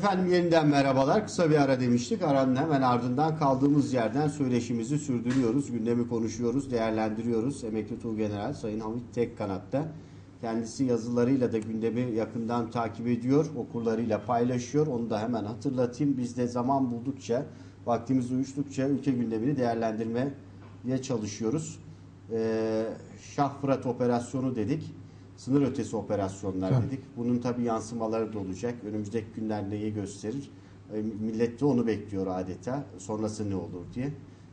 Efendim yeniden merhabalar. Kısa bir ara demiştik. Aranın hemen ardından kaldığımız yerden söyleşimizi sürdürüyoruz. Gündemi konuşuyoruz, değerlendiriyoruz. Emekli Tuğgeneral Sayın Hamit Tekkanat'ta. Kendisi yazılarıyla da gündemi yakından takip ediyor, okurlarıyla paylaşıyor. Onu da hemen hatırlatayım. Biz de zaman buldukça, vaktimiz uyuştukça ülke gündemini değerlendirmeye çalışıyoruz. Şah Fırat operasyonu dedik. Sınır ötesi operasyonlar dedik. Bunun tabii yansımaları da olacak. Önümüzdeki günler neyi gösterir? Millet de onu bekliyor adeta. Sonrası ne olur diye.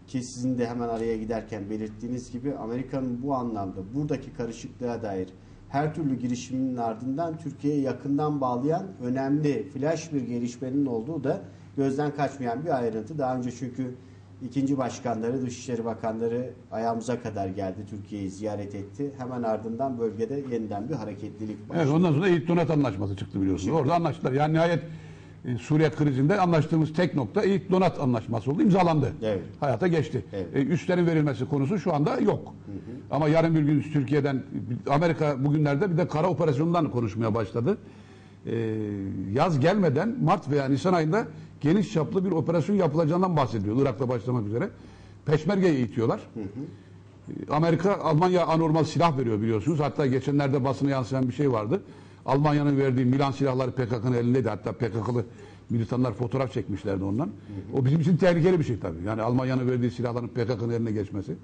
Ki sizin de hemen araya giderken belirttiğiniz gibi Amerika'nın bu anlamda buradaki karışıklığa dair her türlü girişiminin ardından Türkiye'ye yakından bağlayan önemli flash bir gelişmenin olduğu da gözden kaçmayan bir ayrıntı. Daha önce çünkü ikinci başkanları, Dışişleri Bakanları ayağımıza kadar geldi, Türkiye'yi ziyaret etti. Hemen ardından bölgede yeniden bir hareketlilik başladı. Evet, ondan sonra Eğit Donat Anlaşması çıktı biliyorsunuz. Orada anlaştılar. Yani nihayet Suriye krizinde anlaştığımız tek nokta Eğit Donat Anlaşması oldu, imzalandı. Evet. Hayata geçti. Evet. Üslerin verilmesi konusu şu anda yok. Ama yarın bir gün Türkiye'den, Amerika bugünlerde bir de kara operasyonundan konuşmaya başladı. Yaz gelmeden Mart veya Nisan ayında geniş çaplı bir operasyon yapılacağından bahsediyor. Irak'ta başlamak üzere. Peşmerge'yi eğitiyorlar. Amerika, Almanya anormal silah veriyor biliyorsunuz. Hatta geçenlerde basına yansıyan bir şey vardı. Almanya'nın verdiği Milan silahları PKK'nın elindeydi. Hatta PKK'lı militanlar fotoğraf çekmişlerdi ondan. O bizim için tehlikeli bir şey tabii. Yani Almanya'nın verdiği silahların PKK'nın eline geçmesi.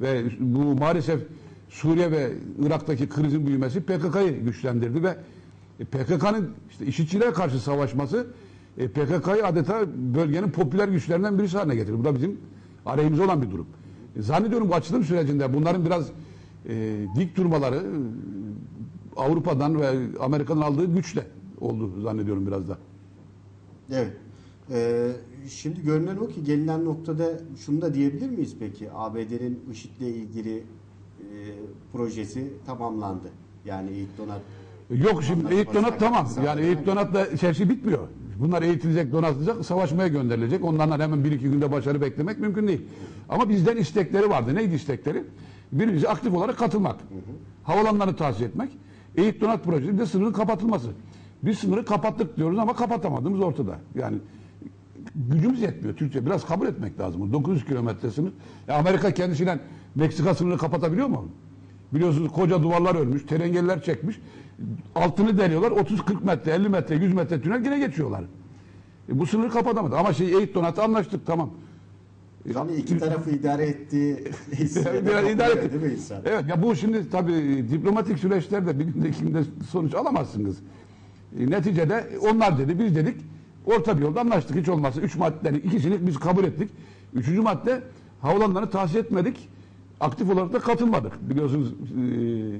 Ve bu maalesef Suriye ve Irak'taki krizin büyümesi PKK'yı güçlendirdi ve PKK'nın işte IŞİD'çilere karşı savaşması PKK'yı adeta bölgenin popüler güçlerinden birisi haline getirdi. Bu da bizim aleyhimize olan bir durum. Zannediyorum bu açılım sürecinde bunların biraz dik durmaları Avrupa'dan ve Amerika'nın aldığı güçle oldu zannediyorum biraz da. Evet. Şimdi görünen o ki gelinen noktada şunu da diyebilir miyiz peki? ABD'nin IŞİD'le ilgili projesi tamamlandı. Yani Eğit Donat. Yok şimdi Eğit Donat tamam. Yani Eğit Donat'la şey bitmiyor. Bunlar eğitilecek, donatılacak, savaşmaya gönderilecek. Onlardan hemen bir iki günde başarı beklemek mümkün değil. Ama bizden istekleri vardı. Neydi istekleri? Birincisi aktif olarak katılmak. Havalanları tahsis etmek. Eğit Donat projesi de sınırın kapatılması. Biz sınırı kapattık diyoruz ama kapatamadığımız ortada. Yani gücümüz yetmiyor Türkçe. Biraz kabul etmek lazım. 900 kilometre sınır. Amerika kendisiyle Meksika sınırını kapatabiliyor mu? Biliyorsunuz koca duvarlar örmüş, terengeliler çekmiş. Altını deliyorlar. 30-40 metre, 50 metre, 100 metre tünel yine geçiyorlar. Bu sınırı kapatamadı. Ama Eğit Donat'ı anlaştık tamam. Yani iki tarafı idare etti. idare etti. Evet ya bu şimdi tabii diplomatik süreçlerde bir günde ikinde sonuç alamazsınız. Neticede onlar dedi, biz dedik. Orta bir yolda anlaştık. Hiç olmazsa 3 maddenin ikisini biz kabul ettik. 3. madde havalanlarını tahsis etmedik. Aktif olarak da katılmadık. Biliyorsunuz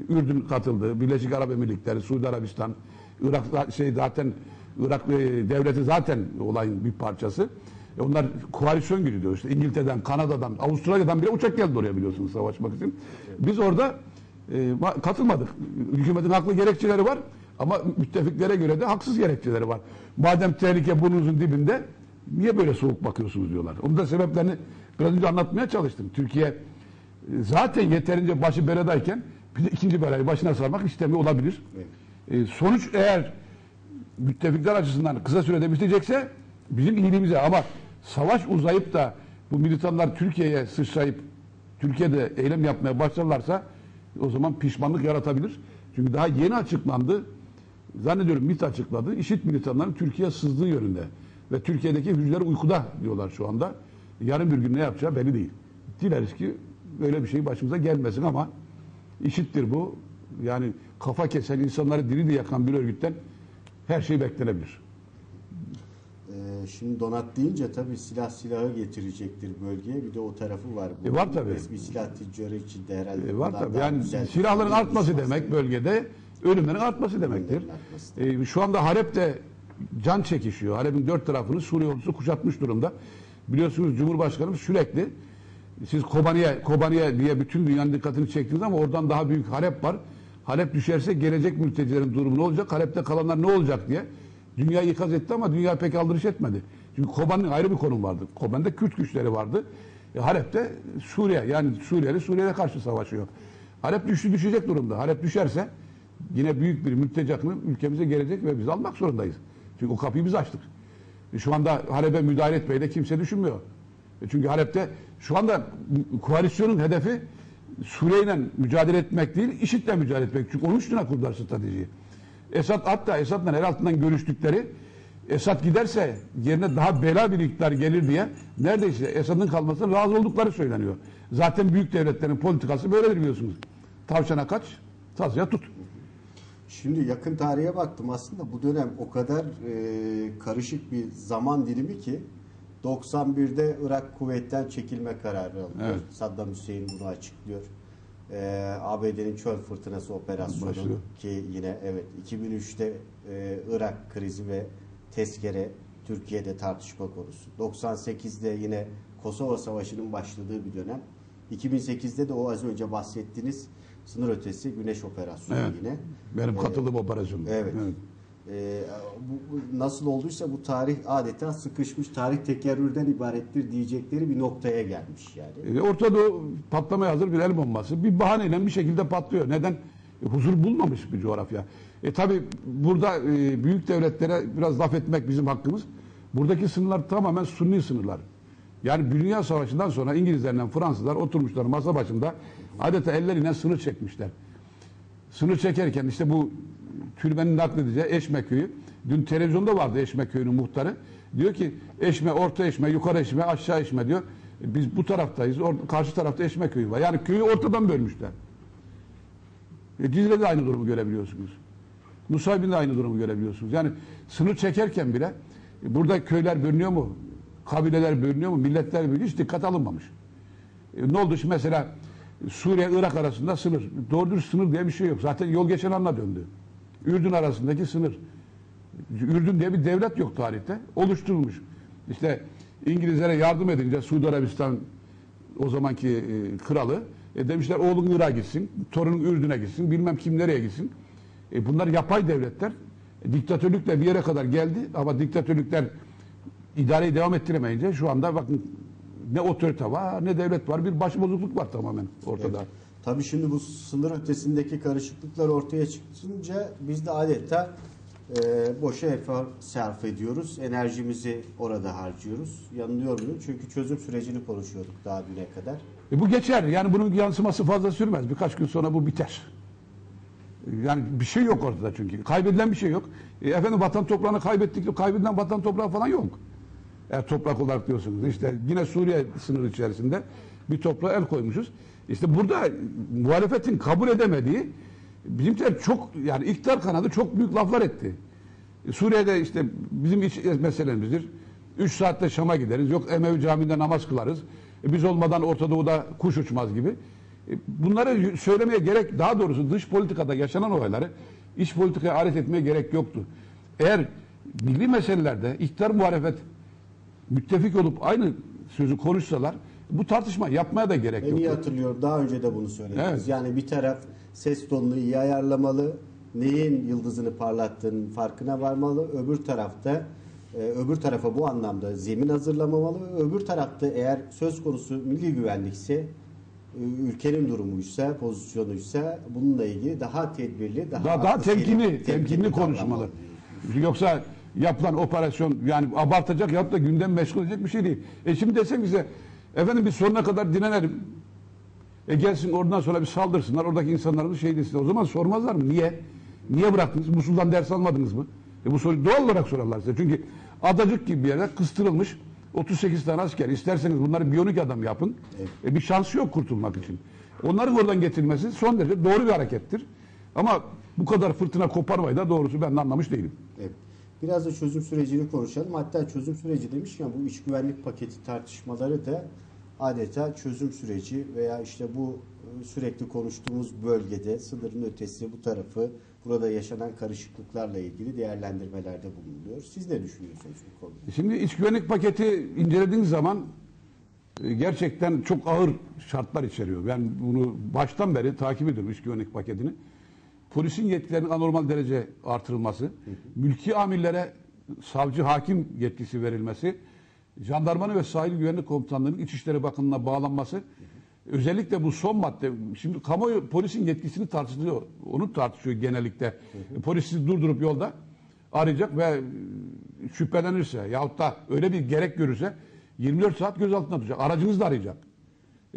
Ürdün katıldı, Birleşik Arap Emirlikleri, Suudi Arabistan, Irak zaten Irak devleti zaten olayın bir parçası. Onlar koalisyon gidiyor işte İngiltere'den, Kanada'dan, Avustralya'dan bile uçak geldi oraya biliyorsunuz savaşmak için. Biz orada katılmadık. Hükümetin haklı gerekçeleri var ama müttefiklere göre de haksız gerekçeleri var. Madem tehlike burnunuzun dibinde niye böyle soğuk bakıyorsunuz diyorlar. Onun da sebeplerini biraz önce anlatmaya çalıştım. Türkiye zaten yeterince başı beladayken bir de ikinci belayı başına sarmak istemiyor olabilir. Evet. Sonuç eğer müttefikler açısından kısa sürede bitecekse bizim iyiliğimize ama savaş uzayıp da bu militanlar Türkiye'ye sıçrayıp Türkiye'de eylem yapmaya başlarlarsa o zaman pişmanlık yaratabilir. Çünkü daha yeni açıklandı. Zannediyorum MİT açıkladı. IŞİD militanların Türkiye'ye sızdığı yönünde. Ve Türkiye'deki hücreler uykuda diyorlar şu anda. Yarın bir gün ne yapacağı belli değil. Dileriz ki böyle bir şey başımıza gelmesin ama IŞİD'dir bu. Yani kafa kesen, insanları diri yakan bir örgütten her şey beklenebilir. Şimdi donat deyince tabii silahı getirecektir bölgeye. Bir de o tarafı var. Var tabii. Resmi silah tüccarı için de herhalde. Var tabii. Yani silahların artması demek bölgede ölümlerin artması demektir. Şu anda Halep'te can çekişiyor. Halep'in 4 tarafını Suriye ordusu kuşatmış durumda. Biliyorsunuz Cumhurbaşkanımız sürekli siz Kobaniye diye bütün dünyanın dikkatini çektiniz ama oradan daha büyük Halep var. Halep düşerse gelecek mültecilerin durumu ne olacak? Halep'te kalanlar ne olacak diye dünyayı ikaz etti ama dünya pek aldırış etmedi. Çünkü Kobani'nin ayrı bir konum vardı. Kobani'de Kürt güçleri vardı. Halep'te Suriye yani Suriye'ye karşı savaşıyor. Halep düşecek durumda. Halep düşerse yine büyük bir mülteci akını ülkemize gelecek ve biz almak zorundayız. Çünkü o kapıyı biz açtık. Şu anda Halep'e müdahale etmeyi de kimse düşünmüyor. Çünkü Halep'te şu anda koalisyonun hedefi Suriye'yle mücadele etmek değil, IŞİD'le mücadele etmek. Çünkü onun üstüne kurdular stratejiyi. Hatta Esad'la el altından görüştükleri, Esad giderse yerine daha bela bir iktidar gelir diye neredeyse Esad'ın kalmasına razı oldukları söyleniyor. Zaten büyük devletlerin politikası böyledir biliyorsunuz. Tavşana kaç, tazıya tut. Şimdi yakın tarihe baktım, aslında bu dönem o kadar karışık bir zaman dilimi ki 91'de Irak kuvvetten çekilme kararı alınıyor. Evet. Saddam Hüseyin bunu açıklıyor. ABD'nin çöl fırtınası operasyonu başlıyor. ki yine evet 2003'te Irak krizi ve tezkere Türkiye'de tartışma konusu. 98'de yine Kosova Savaşı'nın başladığı bir dönem. 2008'de de o az önce bahsettiğiniz sınır ötesi Güneş operasyonu Evet. yine. Benim katıldığım operasyon. Evet. Bu nasıl olduysa bu tarih adeta sıkışmış, tarih tekerrürden ibarettir diyecekleri bir noktaya gelmiş yani. Orta Doğu patlamaya hazır bir el bombası. Bir bahaneyle bir şekilde patlıyor. Neden? Huzur bulmamış bir coğrafya. Tabi burada büyük devletlere biraz laf etmek bizim hakkımız. Buradaki sınırlar tamamen Sunni sınırlar. Yani Dünya Savaşı'ndan sonra İngilizlerle Fransızlar oturmuşlar masa başında adeta elleriyle sınır çekmişler. Sınır çekerken işte bu türbenin nakledeceği Eşme Köyü. Dün televizyonda vardı Eşme Köyü'nün muhtarı. Diyor ki Eşme, Orta Eşme, Yukarı Eşme, Aşağı Eşme diyor. Biz bu taraftayız. Karşı tarafta Eşme Köyü var. Yani köyü ortadan bölmüşler. Cizre'de aynı durumu görebiliyorsunuz. Nusaybin'de aynı durumu görebiliyorsunuz. Yani sınır çekerken bile burada köyler bölünüyor mu? Kabileler bölünüyor mu? Milletler bölünüyor. Hiç dikkat alınmamış. Ne oldu şimdi mesela Suriye-Irak arasında sınır. Doğru dürüst sınır diye bir şey yok. Zaten yol geçen anla döndü. Ürdün arasındaki sınır. Ürdün diye bir devlet yok tarihte. Oluşturulmuş. İşte İngilizlere yardım edince Suudi Arabistan o zamanki kralı demişler oğlun Irak'a gitsin, torunun Ürdün'e gitsin, bilmem kim nereye gitsin. Bunlar yapay devletler. Diktatörlükle bir yere kadar geldi ama diktatörlükler idareyi devam ettiremeyince şu anda bakın ne otorite var ne devlet var, bir başbozukluk var tamamen ortada. Evet. Tabii şimdi bu sınır ötesindeki karışıklıklar ortaya çıkınca biz de adeta boşa efor sarf ediyoruz. Enerjimizi orada harcıyoruz. Yanılıyor muyum? Çünkü çözüm sürecini konuşuyorduk daha düne kadar. Bu geçer. Yani bunun yansıması fazla sürmez. Birkaç gün sonra bu biter. Yani bir şey yok ortada çünkü. Kaybedilen bir şey yok. Efendim vatan toprağını kaybettik. Kaybedilen vatan toprağı falan yok. Eğer toprak olarak diyorsunuz. İşte yine Suriye sınırı içerisinde bir toprağa el koymuşuz. İşte burada muhalefetin kabul edemediği bizimkiler çok yani iktidar kanadı çok büyük laflar etti. Suriye'de işte bizim iç meselemizdir. 3 saatte Şam'a gideriz. Yok Emevi Camii'nde namaz kılarız. Biz olmadan Orta Doğu'da kuş uçmaz gibi. Bunları söylemeye gerek, daha doğrusu dış politikada yaşanan olayları iç politikaya alet etmeye gerek yoktu. Eğer milli meselelerde iktidar muhalefet müttefik olup aynı sözü konuşsalar bu tartışma yapmaya da gerek yok. Ben iyi hatırlıyorum. Daha önce de bunu söylediniz. Evet. Yani bir taraf ses tonunu iyi ayarlamalı, neyin yıldızını parlattığının farkına varmalı. Öbür tarafa bu anlamda zemin hazırlamamalı. Öbür tarafta eğer söz konusu milli güvenlikse, ülkenin durumuysa, pozisyonuysa bununla ilgili daha tedbirli, daha temkinli konuşmalı. Yoksa yapılan operasyon yani abartacak yapıp da gündem meşgul edecek bir şey değil. Şimdi desem bize efendim biz sonuna kadar dinenelim. Gelsin oradan sonra bir saldırsınlar. Oradaki insanların şey desin. O zaman sormazlar mı? Niye? Niye bıraktınız? Musul'dan ders almadınız mı? Bu soruyu doğal olarak sorarlar size. Çünkü adacık gibi bir yere kıstırılmış 38 tane asker. İsterseniz bunları biyonik adam yapın. Evet. Bir şansı yok kurtulmak için. Onların oradan getirilmesi son derece doğru bir harekettir. Ama bu kadar fırtına koparmayı da doğrusu ben de anlamış değilim. Evet. Biraz da çözüm sürecini konuşalım. Hatta çözüm süreci demişken bu iç güvenlik paketi tartışmaları da adeta çözüm süreci veya işte bu sürekli konuştuğumuz bölgede sınırın ötesi bu tarafı burada yaşanan karışıklıklarla ilgili değerlendirmelerde bulunuyor. Siz ne düşünüyorsunuz bu konuda? Şimdi iç güvenlik paketi incelediğiniz zaman gerçekten çok ağır şartlar içeriyor. Ben bunu baştan beri takip ediyorum iç güvenlik paketini. Polisin yetkilerinin anormal derece artırılması, mülki amirlere savcı hakim yetkisi verilmesi, jandarmanın ve sahil güvenlik komutanlığının İçişleri Bakanlığı'na bağlanması, özellikle bu son madde, şimdi kamuoyu polisin yetkisini tartışıyor, onu tartışıyor genellikle. Polis sizi durdurup yolda arayacak ve şüphelenirse yahut da öyle bir gerek görürse 24 saat gözaltına tutacak. Aracınızı da arayacak.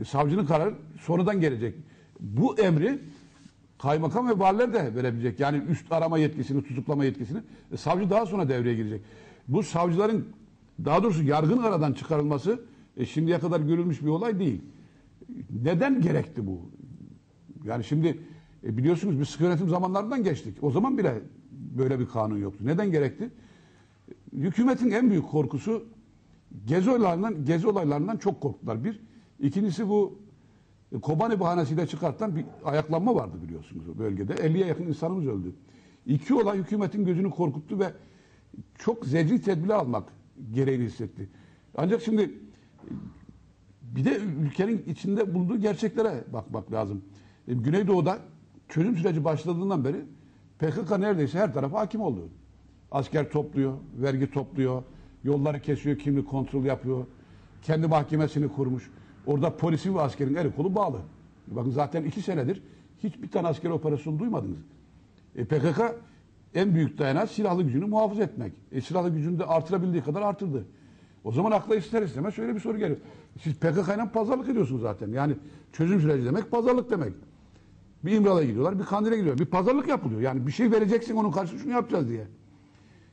Savcının kararı sonradan gelecek. Bu emri kaymakam ve valiler de verebilecek. Yani üst arama yetkisini, tutuklama yetkisini. Savcı daha sonra devreye girecek. Bu savcıların, daha doğrusu yargının aradan çıkarılması şimdiye kadar görülmüş bir olay değil. Neden gerekti bu? Yani şimdi biliyorsunuz biz sıkı yönetim zamanlarından geçtik. O zaman bile böyle bir kanun yoktu. Neden gerekti? Hükümetin en büyük korkusu gezi olaylarından çok korktular. Bir. İkincisi bu Kobani bahanesiyle çıkartılan bir ayaklanma vardı biliyorsunuz o bölgede. 50'ye yakın insanımız öldü. İki olay hükümetin gözünü korkuttu ve çok zecri tedbirler almak gereğini hissetti. Ancak şimdi bir de ülkenin içinde bulunduğu gerçeklere bakmak lazım. Güneydoğu'da çözüm süreci başladığından beri PKK neredeyse her tarafa hakim oldu. Asker topluyor, vergi topluyor, yolları kesiyor, kimlik kontrolü yapıyor. Kendi mahkemesini kurmuş. Orada polisin ve askerin eli kolu bağlı. Bakın zaten 2 senedir hiçbir tane askeri operasyon duymadınız. PKK en büyük dayanağı silahlı gücünü muhafaza etmek. Silahlı gücünü de artırabildiği kadar artırdı. O zaman akla ister istemez şöyle bir soru geliyor. Siz PKK ile pazarlık ediyorsunuz zaten. Yani çözüm süreci demek pazarlık demek. Bir İmralı'ya gidiyorlar, bir Kandil'e gidiyorlar. Bir pazarlık yapılıyor. Yani bir şey vereceksin onun karşısında şunu yapacağız diye.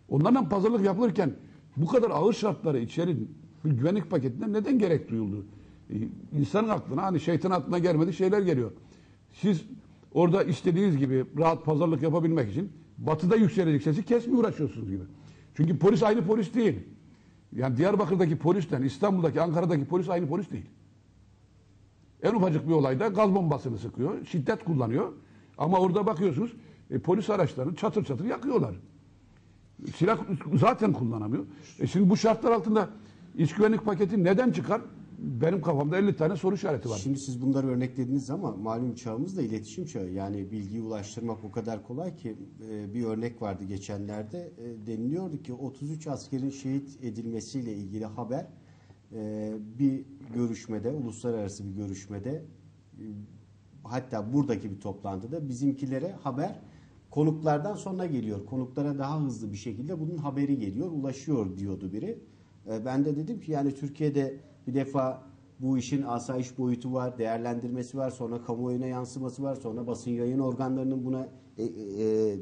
Onlarla pazarlık yapılırken bu kadar ağır şartları içerin bir güvenlik paketinden neden gerek duyuldu? İnsanın aklına hani şeytan aklına gelmedi şeyler geliyor. Siz orada istediğiniz gibi rahat pazarlık yapabilmek için batıda yükselecek sesi kesmeye uğraşıyorsunuz gibi. Çünkü polis aynı polis değil. Yani Diyarbakır'daki polisten İstanbul'daki, Ankara'daki polis aynı polis değil. En ufacık bir olayda gaz bombasını sıkıyor, şiddet kullanıyor. Ama orada bakıyorsunuz polis araçlarını çatır çatır yakıyorlar. Silah zaten kullanamıyor. Şimdi bu şartlar altında iç güvenlik paketi neden çıkar? Benim kafamda 50 tane soru işareti var. Şimdi siz bunları örneklediniz ama malum çağımız da iletişim çağı. Yani bilgiyi ulaştırmak o kadar kolay ki bir örnek vardı geçenlerde. Deniliyordu ki 33 askerin şehit edilmesiyle ilgili haber bir görüşmede, uluslararası bir görüşmede hatta buradaki bir toplantıda bizimkilere haber konuklardan sonra geliyor. Konuklara daha hızlı bir şekilde bunun haberi geliyor, ulaşıyor diyordu biri. Ben de dedim ki yani Türkiye'de bir defa bu işin asayiş boyutu var, değerlendirmesi var, sonra kamuoyuna yansıması var, sonra basın yayın organlarının buna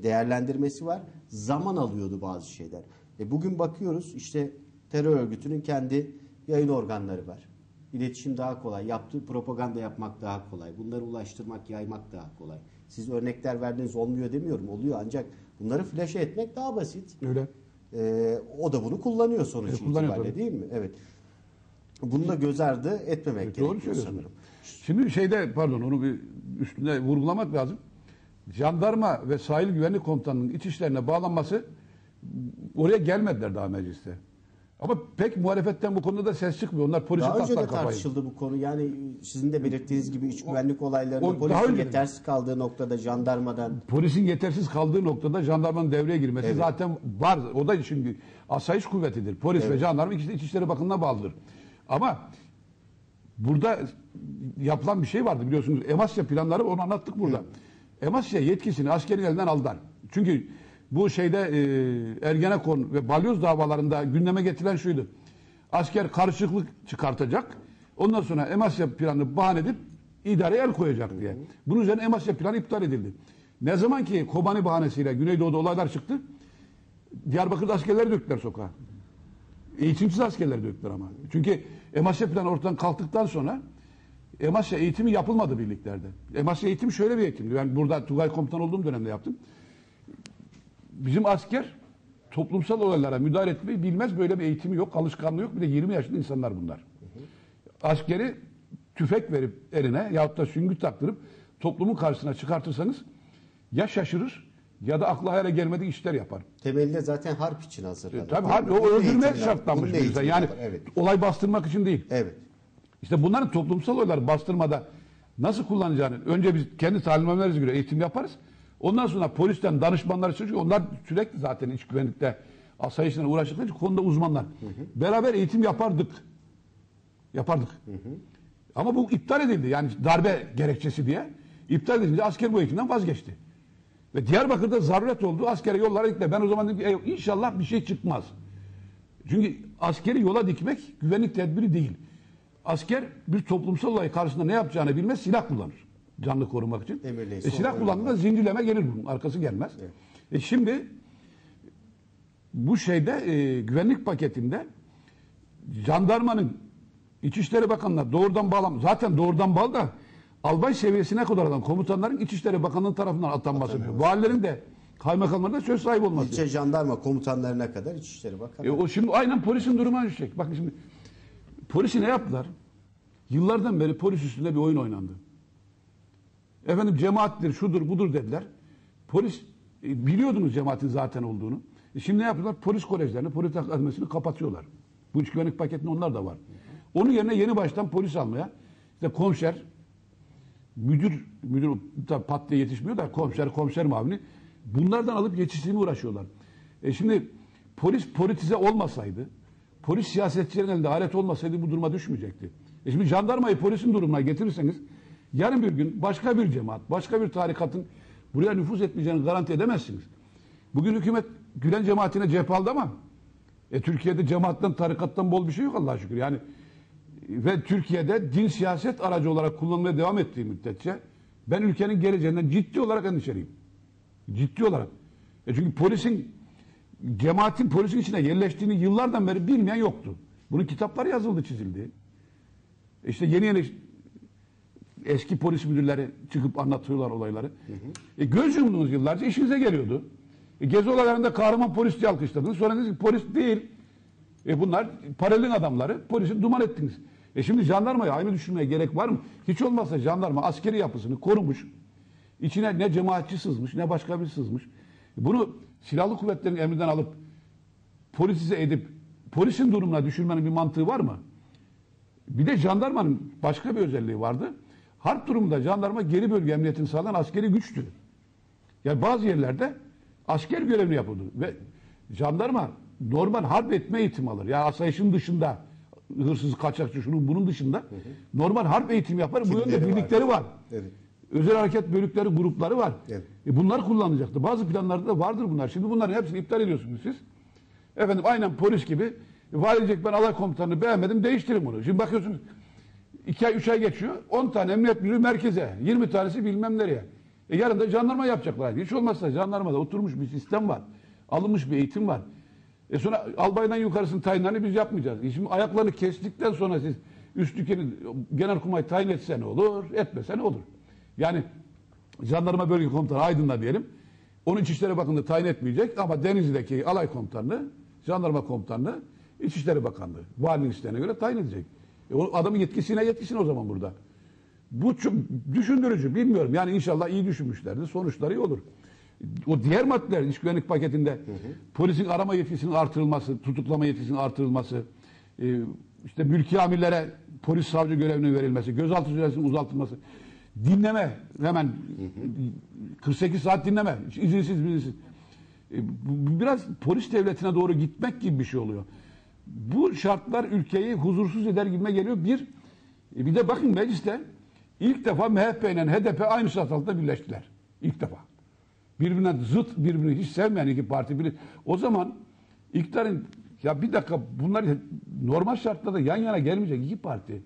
değerlendirmesi var. Zaman alıyordu bazı şeyler. Bugün bakıyoruz işte terör örgütünün kendi yayın organları var. İletişim daha kolay, yaptığı propaganda yapmak daha kolay, bunları ulaştırmak, yaymak daha kolay. Siz örnekler verdiğiniz olmuyor demiyorum, oluyor ancak bunları flash etmek daha basit. Öyle. O da bunu kullanıyor sonuç itibariyle tabii. değil mi? Evet. Bunu da göz ardı etmemek gerekiyor doğru söylüyorsun. sanırım. Şimdi pardon onu bir üstünde vurgulamak lazım. Jandarma ve Sahil Güvenlik Komutanı'nın iç işlerine bağlanması oraya gelmediler daha mecliste. Ama pek muhalefetten bu konuda da ses çıkmıyor. Onlar polisi daha önce de kafayı. tartışıldı bu konu. Yani sizin de belirttiğiniz gibi iç güvenlik olaylarında daha polisin önce yetersiz kaldığı noktada jandarmadan Polisin yetersiz kaldığı noktada jandarmanın devreye girmesi Evet. zaten var. O da şimdi asayiş kuvvetidir. Polis ve jandarma ikisi de İçişleri Bakanlığı'na bağlıdır. Ama burada yapılan bir şey vardı biliyorsunuz. Emasya planları onu anlattık burada. Emasya yetkisini askerin elinden aldılar. Çünkü bu Ergenekon ve Balyoz davalarında gündeme getirilen şuydu. Asker karışıklık çıkartacak. Ondan sonra Emasya planını bahane edip idareye el koyacak diye. Bunun üzerine Emasya planı iptal edildi. Ne zaman ki Kobani bahanesiyle Güneydoğu'da olaylar çıktı, Diyarbakır'da askerleri döktüler sokağa. Eğitimsiz askerleri döktüler ama. Çünkü Emasya planı ortadan kalktıktan sonra Emasya eğitimi yapılmadı birliklerde. Emasya eğitimi şöyle bir eğitimdi. Ben burada Tugay komutan olduğum dönemde yaptım. Bizim asker toplumsal olaylara müdahale etmeyi bilmez. Böyle bir eğitimi yok, alışkanlığı yok. Bir de 20 yaşında insanlar bunlar. Askeri tüfek verip eline yahut da süngü taktırıp toplumun karşısına çıkartırsanız ya şaşırır ya da akla hayale gelmediği işler yapar. temelinde zaten harp için hazırlanır. Tabii harp, o öldürmeye şartlanmış bir insan. Yani evet. olay bastırmak için değil. Evet. İşte bunların toplumsal olayları bastırmada nasıl kullanacağını önce biz kendi talimlerimize göre eğitim yaparız. Ondan sonra polisten danışmanlar çünkü onlar sürekli zaten iç güvenlikte asayişle uğraştıkları için konuda uzmanlar. Beraber eğitim yapardık. Ama bu iptal edildi. Yani darbe gerekçesi diye. İptal edilince asker bu eğitimden vazgeçti. Ve Diyarbakır'da zaruret oldu. Askeri yollara dikti. Ben o zaman dedim ki inşallah bir şey çıkmaz. Çünkü askeri yola dikmek güvenlik tedbiri değil. Asker bir toplumsal olay karşısında ne yapacağını bilmez, silah kullanır. Canını korumak için. Silah kullandığında zincirleme gelir bunun. Arkası gelmez. Evet. Şimdi bu güvenlik paketinde jandarmanın İçişleri Bakanı'na doğrudan bağlam, zaten doğrudan bağlı da albay seviyesine kadar olan komutanların İçişleri Bakanı'nın tarafından atanması. Valilerin de kaymakamların da söz sahibi olması. İlçe jandarma komutanlarına kadar İçişleri Bakanı. O şimdi aynen polisin duruma düşecek. Bakın şimdi polisi ne yaptılar? Yıllardan beri polis üstünde bir oyun oynandı. Efendim cemaattir, şudur, budur dediler. Polis biliyordunuz cemaatin zaten olduğunu. Şimdi ne yapıyorlar? Polis kolejlerini, polis akademisini kapatıyorlar. Bu iç güvenlik paketinde onlar da var. Onun yerine yeni baştan polis almaya, işte komiser, müdür tabii pat diye yetişmiyor da komiser mavini bunlardan alıp yetiştirmeye uğraşıyorlar. Şimdi polis politize olmasaydı, polis siyasetçilerin elinde alet olmasaydı bu duruma düşmeyecekti. Şimdi jandarmayı polisin durumuna getirirseniz yarın bir gün başka bir cemaat, başka bir tarikatın buraya nüfuz etmeyeceğini garanti edemezsiniz. Bugün hükümet Gülen cemaatine cephe aldı ama Türkiye'de cemaatten, tarikattan bol bir şey yok Allah'a şükür. Yani ve Türkiye'de din siyaset aracı olarak kullanılmaya devam ettiği müddetçe ben ülkenin geleceğinden ciddi olarak endişeliyim. Ciddi olarak. Çünkü cemaatin polisin içine yerleştiğini yıllardan beri bilmeyen yoktu. Bunun kitapları yazıldı, çizildi. İşte yeni eski polis müdürleri çıkıp anlatıyorlar olayları. Göz yumdunuz yıllarca, işinize geliyordu. Gezi olaylarında kahraman polis diye alkışladınız. Sonra dediniz ki polis değil. Bunlar paralel adamları, polisi duman ettiniz. Şimdi jandarmayı aynı düşünmeye gerek var mı? Hiç olmazsa jandarma askeri yapısını korumuş. İçine ne cemaatçi sızmış, ne başka bir sızmış. Bunu silahlı kuvvetlerin emrinden alıp politize edip polisin durumuna düşürmenin bir mantığı var mı? Bir de jandarmanın başka bir özelliği vardı. Harp durumunda jandarma geri bölge emniyetini sağlayan askeri güçtü. Yani bazı yerlerde asker görevini yapıyordu ve jandarma normal harp etme eğitimi alır. Yani asayişin dışında, hırsız, kaçakçı, şunun bunun dışında normal harp eğitimi yapar. Bu yönde birlikleri var. Evet. Özel hareket bölükleri, grupları var. Evet. Bunlar kullanılacaktı. Bazı planlarda da vardır bunlar. Şimdi bunların hepsini iptal ediyorsunuz siz. Efendim aynen polis gibi vali diyecek ben alay komutanını beğenmedim, değiştirin bunu. Şimdi bakıyorsunuz 2 ay 3 ay geçiyor. 10 tane emniyet müdürü merkeze, 20 tanesi bilmem nereye. Yarın da jandarma yapacaklar. Hiç olmazsa jandarmada oturmuş bir sistem var. Alınmış bir eğitim var. Sonra albaydan yukarısının tayinlerini biz yapmayacağız. Şimdi ayaklarını kestikten sonra siz üstteki genelkurmay tayin etse ne olur, etmese ne olur? Yani jandarma bölge komutanı Aydın'da diyelim. Onun İçişleri Bakanlığı tayin etmeyecek ama Denizli'deki alay komutanını, jandarma komutanını İçişleri Bakanlığı valinin isteğine göre tayin edecek. O adamın yetkisine o zaman burada. Bu çok düşündürücü, bilmiyorum. Yani inşallah iyi düşünmüşlerdir. Sonuçları iyi olur. O diğer maddeler iç güvenlik paketinde polisin arama yetkisinin artırılması, tutuklama yetkisinin artırılması, işte mülki amirlere polis savcı görevinin verilmesi, gözaltı süresinin uzatılması, dinleme hemen 48 saat dinleme, izinsiz. Biraz polis devletine doğru gitmek gibi bir şey oluyor. Bu şartlar ülkeyi huzursuz eder gibime geliyor. Bir de bakın mecliste ilk defa MHP ile HDP aynı şart altında birleştiler. İlk defa. Birbirine zıt, birbirini hiç sevmeyen iki parti. O zaman iktidarın ya bir dakika bunlar normal şartlarda yan yana gelmeyecek iki parti.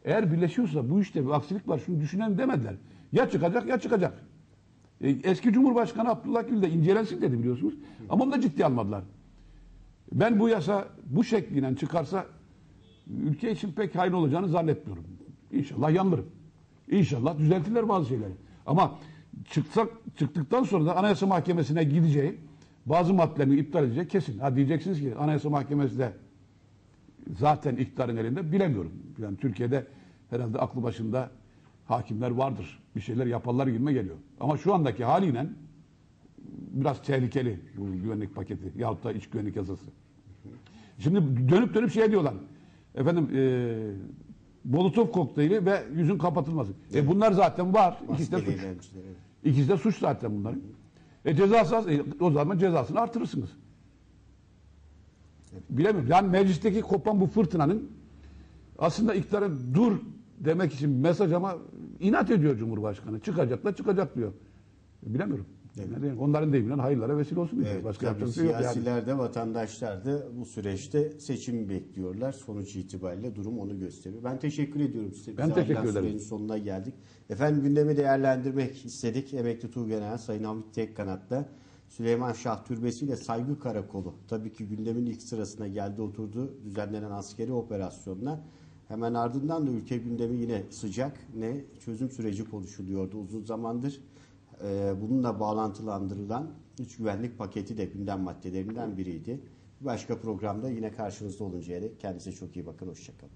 Eğer birleşiyorsa bu işte bir aksilik var şunu düşünelim demediler. Ya çıkacak ya çıkacak. Eski Cumhurbaşkanı Abdullah Gül de incelensin dedi biliyorsunuz. Ama onu da ciddiye almadılar. Ben bu yasa bu şekliyle çıkarsa ülke için pek hayırlı olacağını zannetmiyorum. İnşallah yanılırım. İnşallah düzeltirler bazı şeyleri. Ama çıktıktan sonra da Anayasa Mahkemesi'ne gideceği bazı maddelerini iptal edecek kesin. Ha diyeceksiniz ki Anayasa Mahkemesi de zaten iktidarın elinde bilemiyorum. Yani Türkiye'de herhalde aklı başında hakimler vardır. Bir şeyler yaparlar gibime geliyor. Ama şu andaki haliyle biraz tehlikeli bu güvenlik paketi yahut da iç güvenlik yasası. Şimdi dönüp şey diyorlar. Efendim Molotov kokteyli ve yüzün kapatılması. Bunlar zaten var. İkisi de suç. İkisi de suç zaten bunların. Cezası az. O zaman cezasını artırırsınız. Bilemiyorum. Yani meclisteki kopan bu fırtınanın aslında iktidara dur demek için mesaj ama inat ediyor Cumhurbaşkanı. Çıkacak diyor. Bilemiyorum. Yani onların deyimiyle hayırlara vesile olsun diye. Evet, Başka tabii yapacak bir şey yok yani. siyasiler de vatandaşlar da bu süreçte seçim bekliyorlar. Sonuç itibariyle durum onu gösteriyor. Ben teşekkür ediyorum size. Ben teşekkür ederim. Sürenin sonuna geldik. Efendim gündemi değerlendirmek istedik. Emekli Tuğgeneral Sayın Hamit Tekkanat'ta Süleyman Şah Türbesi ile Saygı Karakolu. Tabii ki gündemin ilk sırasına geldi, oturdu düzenlenen askeri operasyonla. Hemen ardından da ülke gündemi yine sıcak. Ne çözüm süreci konuşuluyordu uzun zamandır. Bununla bağlantılandırılan iç güvenlik paketi de gündem maddelerinden biriydi. Bir başka programda yine karşınızda oluncaya dek kendinize çok iyi bakın. Hoşçakalın.